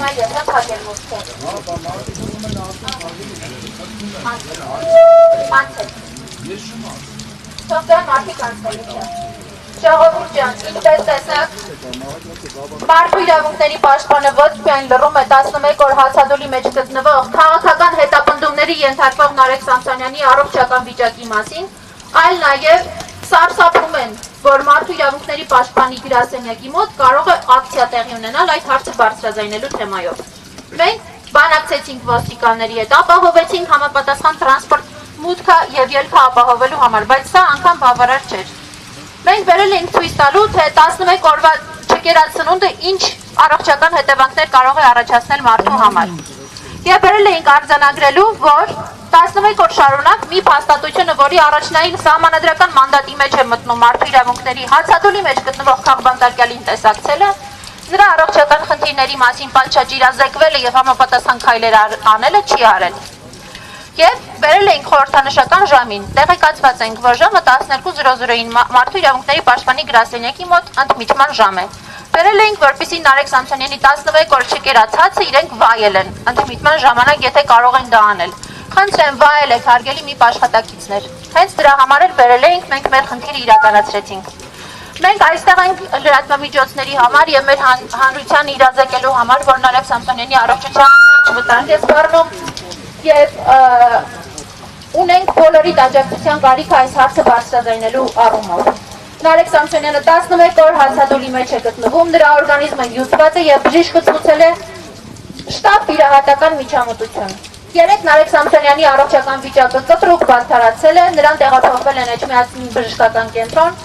հիմա ես եմ փակել մուտքը։ Անցել։ Թողտեղ մարդիկ անցել չէ։ Ժողովուրդ ջան, ինչպես տեսնեք, մարդու իրավունքների պաշտպանը ոչ միայն լռում է 11 օր հացադուլի մեջ գտնվող քաղաքական հետապնդումների ենթարկվող Նարեկ Սամսոնյանի առողջական վիճակի մասին, այլ նաև սարսափում են, որ մարդու իրավունքների պաշտպանի գրասենյակի մոտ կարող է ակցիա տեղի ունենալ այդ հարցը բարձրաձայնելու թեմայով։ Մենք բանակցեցինք ոստիկանների հետ, ապահովեցինք համապատասխան տրանսպորտ մուտքը եւ ելքը ապահովելու համար, բայց սա անգամ բավարար չէր։ Մենք վերել ենք ցույց տալու, թե 11 օրվա չկերած սնունդը ինչ առողջական հետևանքներ կարող է առաջացնել մարդու համար։ Եվ վերել ենք արձանագրելու, որ 11 օր շարունակ մի փաստաթությունը, որի առաջնային սահմանադրական մանդատի մեջ է մտնում մարդու իրավունքների հացադուլի մեջ գտնվող քաղբանտարկյալին տեսակցելը, նրա առողջական խնդիրների մասին պատշաճ իրազեկվելը եւ համապատասխան քայլեր անելը չի արել։ Եվ վերել ենք խորհրդանշական ժամին, տեղեկացված ենք, որ ժամը 12:00-ին մարդու իրավունքների պաշտպանի գրասենյակի մոտ ընդմիջման ժամ է։ Վերել ենք, որպեսզի Նարեկ Սամսոնյանի 11 օր չկերած հացը իրենք վայել են, ընդմիջման ժամանակ եթե կարող են դա անել։ Խնդրեմ վայել եք հարգելի մի աշխատակիցներ։ Հենց դրա համար էլ վերել ենք, մենք մեր խնդիրը իրականացրեցինք։ Մենք այստեղ ենք լրատվամիջոցների համար եւ մեր հանրության իրազեկելու համար, որ Նարեկ Սամսոնյանի առողջության վտանգ է սպառնում եւ ունենք բոլորիդ աջակցության կարիք այս հարցը բարձրաձայնելու առումով։ Նարեկ Սամսոնյանը 11 օր հացադուլի մեջ է գտնվում, նրա օրգանիզմը հյուսված է եւ բժիշկը ցուցել է շտապ վիրահատական միջամտություն։ Երեք Նարեկ Սամսոնյանի առողջական վիճակը կտրուկ բարդարացել է, նրան տեղափոխվել են Էջմիածնի բժշկական կենտրոն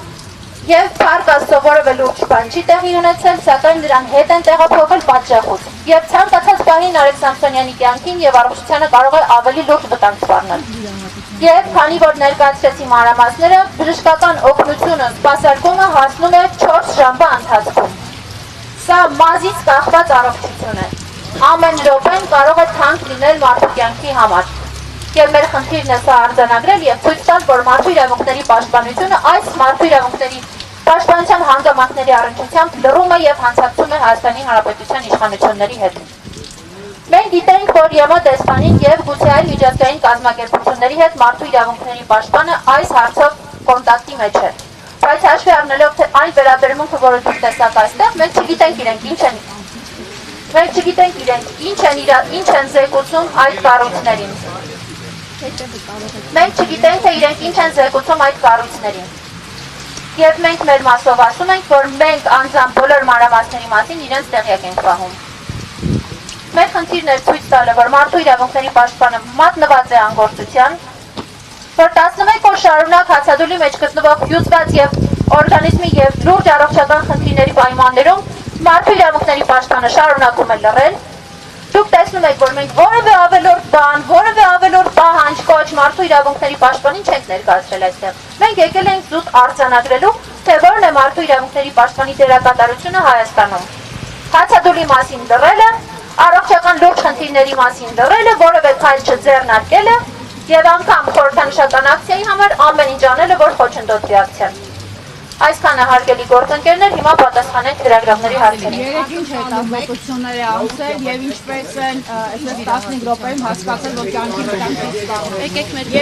եւ փառք Աստծո որևէ լուրջ բան չի տեղի ունեցել, սակայն նրան հետ են տեղափոխել պատժախոց։ Եվ ցանկացած պահի Նարեկ Սամսոնյանի կյանքին եւ առողջությանը կարող է ավելի լուրջ վտանգ սպառնել։ Եվ քանի որ ներկայացրեցի մանրամասները, բժշկական օգնությունը սպասարկումը հասնում է 4 ժամվա ընթացքում։ Սա մազից կախված առողջություն է։ Ամեն րոպեն կարող է թանկ լինել մարդու կյանքի համար։ Եվ մեր խնդիրն է սա արձանագրել եւ ցույց տալ, որ մարդու իրավունքների պաշտպանությունը այս մարդու իրավունքների պաշտպանության հանգամանքների առնչությամբ լռում է եւ հանցակցում է Հայաստանի Հանրապետության իշխանությունների հետ։ Մենք գիտենք, որ ԵՄ դեսպանին եւ գուցե այլ միջազգային կազմակերպությունների հետ մարդու իրավունքների պաշտպանը այս հարցով կոնտակտի մեջ է։ Բայց հաշվի առնելով, թե այն վերաբերմունքը, որը դուք տեսաք այստեղ, մենք չգիտենք իրենք ինչ են զեկուցում այդ կառույցներին։ Մենք չգիտենք, թե իրենք ինչ են զեկուցում այդ կառույցներին։ Եվ մենք մեր մասով ասում ենք, որ մենք անձամբ բոլոր մանրամասների մասին իրենց տեղյակ ենք պահում։ Մեր խնդիրն է ցույց տալը, որ մարդու իրավունքների պաշտպանը մատնված է անգործության, որ 11 օր շարունակ հացադուլի մեջ գտնվող հյուսված եւ օրգանիզմի եւ լուրջ առողջական խնդիրների պայմաններում մարդու իրավունքների պաշտպանը շարունակում է լռել։ Դուք տեսնում եք, որ մենք որևէ ավելորդ բան, որևէ ավելորդ պահանջ կոչ մարդու իրավունքների պաշտպանին չենք ներկայացրել այստեղ։ Մենք եկել ենք զուտ արձանագրելու, թե որն է մարդու իրավունքների պաշտպանի դերակատարությունը Հայաստանում։ Հացադուլի մասին լռելը, առողջական լուրջ խնդիրների մասին լռելը, որևէ քայլ չձեռնարկելը եւ անգամ խորհրդանշական ակցիայի համար ամեն ինչ անելը, որ խոչընդոտվի ակցիան։ Այսքանը հարգելի գործընկերներ, հիմա պատասխանենք լրագրողների հարցերին։ Երեք ինչ հետազոտություններ է անցել եւ ինչպես են այսպես 15 րոպեում հասկացել, որ կյանքի վտանգ է սպառնում։ Եկեք մեր